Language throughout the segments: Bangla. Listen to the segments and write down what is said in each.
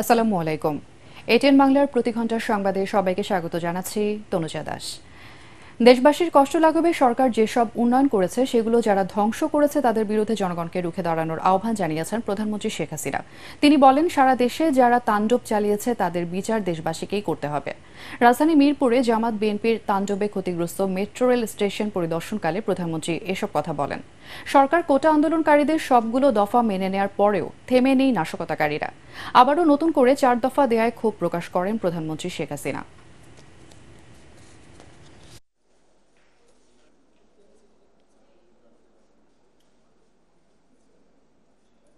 আসসালামু আলাইকুম। এটিএন বাংলার প্রতি ঘন্টার সংবাদে সবাইকে স্বাগত জানাচ্ছি তনুজা দাস। দেশবাসীর কষ্ট লাঘবে সরকার যেসব উন্নয়ন করেছে সেগুলো যারা ধ্বংস করেছে তাদের বিরুদ্ধে জনগণকে রুখে দাঁড়ানোর আহ্বান জানিয়েছেন প্রধানমন্ত্রী শেখ হাসিনা। তিনি বলেন, সারা দেশে যারা তাণ্ডব চালিয়েছে তাদের বিচার দেশবাসীকেই করতে হবে। রাজধানী মিরপুরে জামাত বিএনপির তাণ্ডবে ক্ষতিগ্রস্ত মেট্রো রেল স্টেশন পরিদর্শনকালে প্রধানমন্ত্রী এসব কথা বলেন। সরকার কোটা আন্দোলনকারীদের সবগুলো দফা মেনে নেয়ার পরেও থেমে নেই নাশকতাকারীরা। আবারও নতুন করে 4 দফা দেয়ায় ক্ষোভ প্রকাশ করেন প্রধানমন্ত্রী শেখ হাসিনা।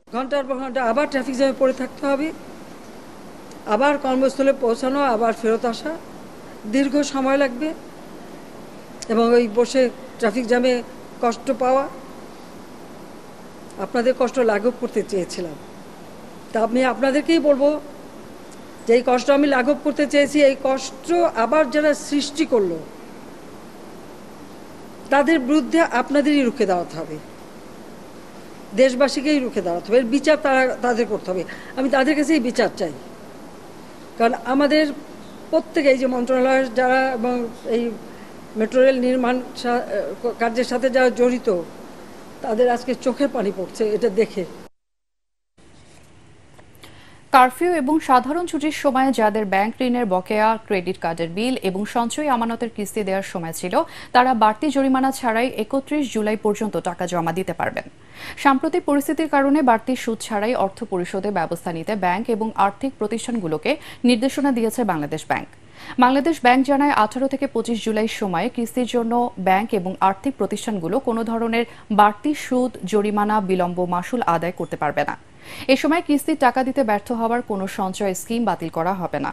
ঘন্টার পর ঘন্টা আবার ট্রাফিক জ্যামে পড়ে থাকতে হবে, আবার কর্মস্থলে পৌঁছানো, আবার ফেরত আসা, দীর্ঘ সময় লাগবে এবং ওই বসে ট্রাফিক জ্যামে কষ্ট পাওয়া। আপনাদের কষ্ট লাঘব করতে চেয়েছিলাম, তা আমি আপনাদেরকেই বলবো যে এই কষ্ট আমি লাঘব করতে চেয়েছি, এই কষ্ট আবার যারা সৃষ্টি করলো তাদের বিরুদ্ধে আপনাদেরই রুখে দাঁড়াতে হবে, দেশবাসীকেই রুখে দাঁড়াতে হবে। এর বিচার তাদের করতে হবে। আমি তাদের কাছেই বিচার চাই, কারণ আমাদের প্রত্যেকে এই যে মন্ত্রণালয়ের যারা এবং এই মেট্রো রেল নির্মাণ কার্যের সাথে যারা জড়িত তাদের আজকে চোখের পানি পড়ছে এটা দেখে। কারফিউ এবং সাধারণ ছুটির সময়ে যাদের ব্যাংক ঋণের বকেয়া, ক্রেডিট কার্ডের বিল এবং সঞ্চয়ী আমানতের কিস্তি দেওয়ার সময় ছিল, তারা বাড়তি জরিমানা ছাড়াই 31 জুলাই পর্যন্ত টাকা জমা দিতে পারবেন। সাম্প্রতিক পরিস্থিতির কারণে বাড়তি সুদ ছাড়াই অর্থ পরিশোধে ব্যবস্থা নিতে ব্যাংক এবং আর্থিক প্রতিষ্ঠানগুলোকে নির্দেশনা দিয়েছে বাংলাদেশ ব্যাংক। বাংলাদেশ ব্যাংক জানায়, 18 থেকে 25 জুলাই সময়ে কিস্তির জন্য ব্যাংক এবং আর্থিক প্রতিষ্ঠানগুলো কোনো ধরনের বাড়তি সুদ, জরিমানা, বিলম্ব মাশুল আদায় করতে পারবে না। এ সময় কিস্তির টাকা দিতে ব্যর্থ হওয়ার কোনো সঞ্চয় স্কিম বাতিল করা হবে না।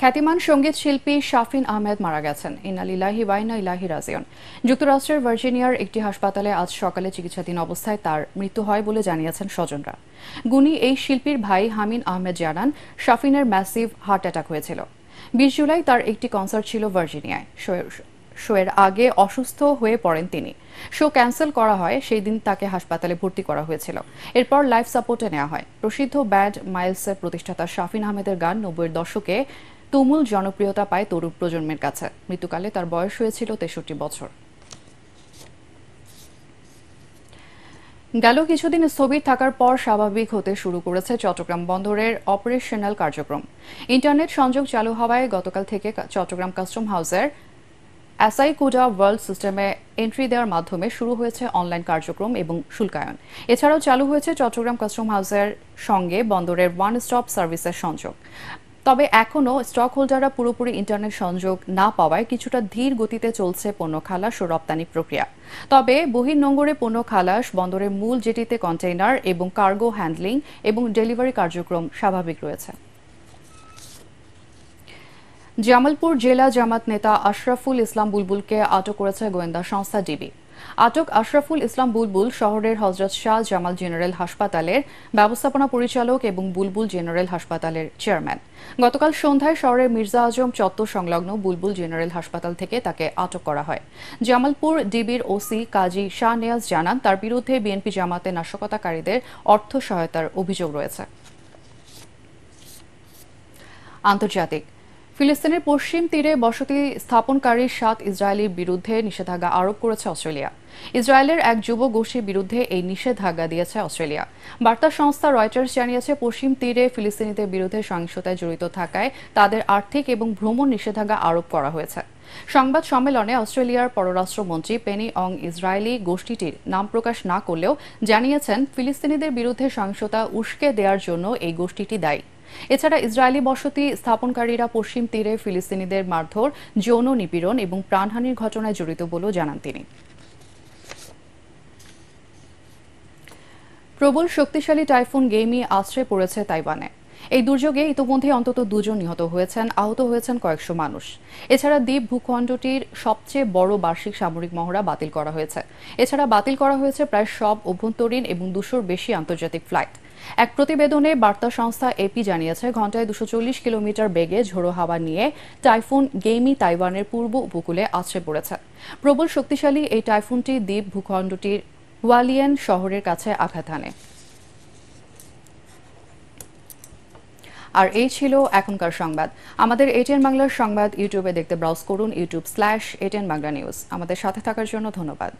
খ্যাতিমান সঙ্গীত শিল্পী শাফিন আহমেদ মারা গেছেন। ইন্না লিল্লাহি ওয়া ইন্না ইলাইহি রাজিউন। যুক্তরাষ্ট্রের ভার্জিনিয়ার একটি হাসপাতালে আজ সকালে চিকিৎসাধীন অবস্থায় তার মৃত্যু হয় বলে জানিয়েছেন স্বজনরা। গুণী এই শিল্পীর ভাই হামিন আহমেদ জানান, শাফিনের ম্যাসিভ হার্ট অ্যাটাক হয়েছিল। 20 জুলাই তার একটি কনসার্ট ছিল ভার্জিনিয়ায়। শোয়ের আগে অসুস্থ হয়ে পড়েন তিনি। শো ক্যান্সেল করা হয়, সেই দিন তাকে হাসপাতালে ভর্তি করা হয়েছিল। এরপর লাইফ সাপোর্টে নেওয়া হয়। প্রসিদ্ধ ব্যান্ড মাইলসের প্রতিষ্ঠাতা শাফিন আহমেদের গান 90-এর দশকে তুমুল জনপ্রিয়তা পায় তরুণ প্রজন্মের কাছে। মৃত্যুকালে তার বয়স হয়েছিল 63 বছর। গেল কিছুদিন স্থবির থাকার পর স্বাভাবিক হতে শুরু করেছে চট্টগ্রাম বন্দরের অপারেশনাল কার্যক্রম। ইন্টারনেট সংযোগ চালু হওয়ায় গতকাল থেকে চট্টগ্রাম কাস্টম হাউসের এসআই-কুডা ওয়ার্ল্ড সিস্টেমে এন্ট্রি দেওয়ার মাধ্যমে শুরু হয়েছে অনলাইন কার্যক্রম এবং শুল্কায়ন। এছাড়াও চালু হয়েছে চট্টগ্রাম কাস্টম হাউসের সঙ্গে বন্দরের ওয়ান স্টপ সার্ভিসের সংযোগ। তবে এখনও স্টক হোল্ডাররা পুরোপুরি ইন্টারনেট সংযোগ না পাওয়ায় কিছুটা ধীর গতিতে চলছে পণ্য খালাস ও রপ্তানি প্রক্রিয়া। তবে বহির্নোঙরে পণ্য খালাস, বন্দরের মূল জেটিতে কন্টেইনার এবং কার্গো হ্যান্ডলিং এবং ডেলিভারি কার্যক্রম স্বাভাবিক রয়েছে। জামালপুর জেলা জামাত নেতা আশরাফুল ইসলাম বুলবুলকে আটক করেছে গোয়েন্দা সংস্থা ডিবি। আটক আশরাফুল ইসলাম বুলবুল শহরের হযরত শাহ জামাল জেনারেল হাসপাতালের ব্যবস্থাপনা পরিচালক এবং বুলবুল জেনারেল হাসপাতালের চেয়ারম্যান। গতকাল সন্ধ্যায় শহরের মির্জা আজম চত্বর সংলগ্ন বুলবুল জেনারেল হাসপাতাল থেকে তাকে আটক করা হয়। জামালপুর ডিবির ওসি কাজী শাহ নেয়াজ জানান, তার বিরুদ্ধে বিএনপি জামাতে নাশকতাকারীদের অর্থ সহায়তার অভিযোগ রয়েছে। আন্তর্জাতিক। ফিলিস্তিনের পশ্চিম তীরে বসতি স্থাপনকারী 7 ইসরায়েলির বিরুদ্ধে নিষেধাজ্ঞা আরোপ করেছে অস্ট্রেলিয়া। ইসরায়েলের এক যুব গোষ্ঠীর বিরুদ্ধে এই নিষেধাজ্ঞা দিয়েছে অস্ট্রেলিয়া। বার্তা সংস্থা রয়টার্স জানিয়েছে, পশ্চিম তীরে ফিলিস্তিনিদের বিরুদ্ধে সহিংসতায় জড়িত থাকায় তাদের আর্থিক এবং ভ্রমণ নিষেধাজ্ঞা আরোপ করা হয়েছে। সংবাদ সম্মেলনে অস্ট্রেলিয়ার পররাষ্ট্রমন্ত্রী পেনি অং ইসরায়েলি গোষ্ঠীটির নাম প্রকাশ না করলেও জানিয়েছেন, ফিলিস্তিনিদের বিরুদ্ধে সহিংসতা উস্কে দেওয়ার জন্য এই গোষ্ঠীটি দায়ী। এছাড়া ইসরায়েলি বসতি স্থাপনকারীরা পশ্চিম তীরে ফিলিস্তিনিদের মারধর, যৌন নিপীড়ন এবং প্রাণহানির ঘটনায় জড়িত বলেও জানান তিনি। প্রবল শক্তিশালী টাইফুন গেইমি আছড়ে পড়েছে তাইওয়ানে। এই দুর্যোগে ইতোমধ্যে অন্তত 2 জন নিহত হয়েছেন, আহত হয়েছেন কয়েকশো মানুষ। এছাড়া দ্বীপ ভূখণ্ডটির সবচেয়ে বড় বার্ষিক সামরিক মহড়া বাতিল করা হয়েছে। এছাড়া বাতিল করা হয়েছে প্রায় সব অভ্যন্তরীণ এবং 200-র বেশি আন্তর্জাতিক ফ্লাইট। এক প্রতিবেদনে বার্তা সংস্থা এপি জানিয়েছে, ঘণ্টায় 240 কিলোমিটার বেগে ঝোড়ো হাওয়া নিয়ে টাইফুন গেইমি তাইওয়ানের পূর্ব উপকূলে আছড়ে পড়েছে। প্রবল শক্তিশালী এই টাইফুনটি দ্বীপ ভূখণ্ডটির হুয়ালিয়ান শহরের কাছে আঘাত হানে। আর এই ছিল এখনকার সংবাদ। আমাদের এটিএন বাংলার সংবাদ ইউটিউবে দেখতে ব্রাউজ করুন youtube/ATN Bangla News। আমাদের সাথে থাকার জন্য ধন্যবাদ।